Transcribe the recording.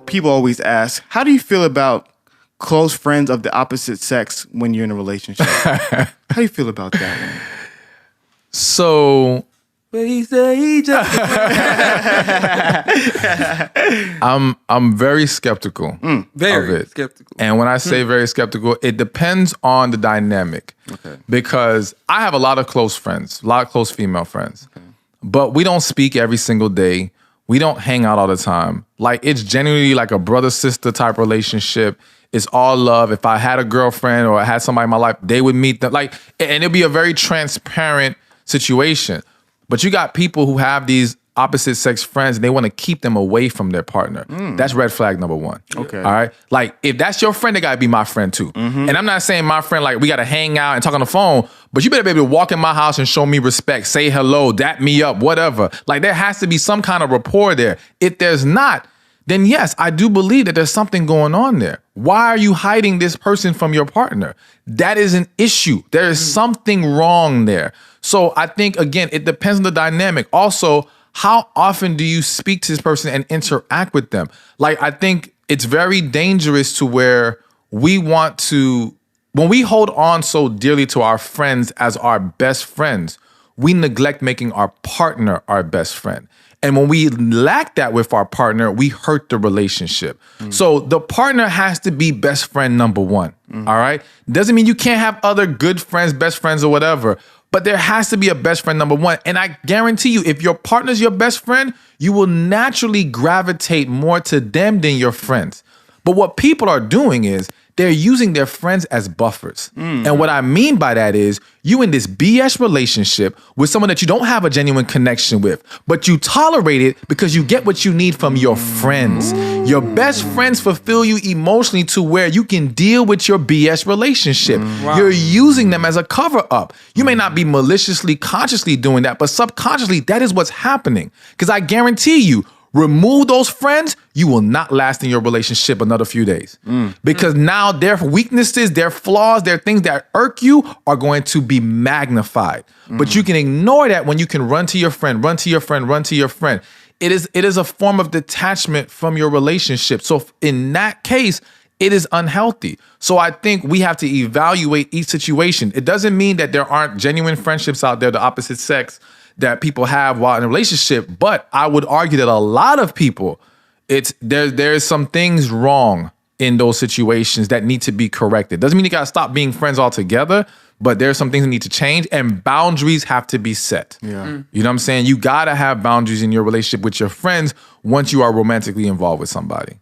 people always ask, how do you feel about close friends of the opposite sex when you're in a relationship? How do you feel about that? So I'm very skeptical of it. Skeptical. And when I say very skeptical, it depends on the dynamic. Okay. Because I have a lot of close friends, a lot of close female friends. Okay. But we don't speak every single day. We don't hang out all the time. Like, it's genuinely like a brother-sister type relationship. It's all love. If I had a girlfriend or I had somebody in my life, they would meet them. Like, and it'd be a very transparent situation. But you got people who have these opposite sex friends and they want to keep them away from their partner. That's red flag number one. Okay. All right. Like, if that's your friend, they gotta be my friend too. And I'm not saying my friend, like, we gotta hang out and talk on the phone, but you better be able to walk in my house and show me respect, say hello, dap me up, whatever. Like, there has to be some kind of rapport there. If there's not, then yes, I do believe that there's something going on there. Why are you hiding this person from your partner? That is an issue. There is something wrong there. So I think, again, it depends on the dynamic. Also, how often do you speak to this person and interact with them? Like, I think it's very dangerous to where we want to, when we hold on so dearly to our friends as our best friends, we neglect making our partner our best friend. And when we lack that with our partner, we hurt the relationship. So the partner has to be best friend number one, all right? Doesn't mean you can't have other good friends, best friends or whatever, but there has to be a best friend number one. And I guarantee you, if your partner's your best friend, you will naturally gravitate more to them than your friends. But what people are doing is they're using their friends as buffers. And what I mean by that is you in this BS relationship with someone that you don't have a genuine connection with, but you tolerate it because you get what you need from your friends. Your best friends fulfill you emotionally to where you can deal with your BS relationship. You're using them as a cover up. You may not be maliciously, consciously doing that, but subconsciously, that is what's happening. Because I guarantee you, remove those friends, you will not last in your relationship another few days. Because now their weaknesses, their flaws, their things that irk you are going to be magnified. But you can ignore that when you can run to your friend, run to your friend, run to your friend. It is a form of detachment from your relationship. So in that case, it is unhealthy. So I think we have to evaluate each situation. It doesn't mean that there aren't genuine friendships out there, the opposite sex, that people have while in a relationship, but I would argue that a lot of people, there's some things wrong in those situations that need to be corrected. Doesn't mean you gotta stop being friends altogether, but there's some things that need to change and boundaries have to be set. You know what I'm saying? You gotta have boundaries in your relationship with your friends once you are romantically involved with somebody.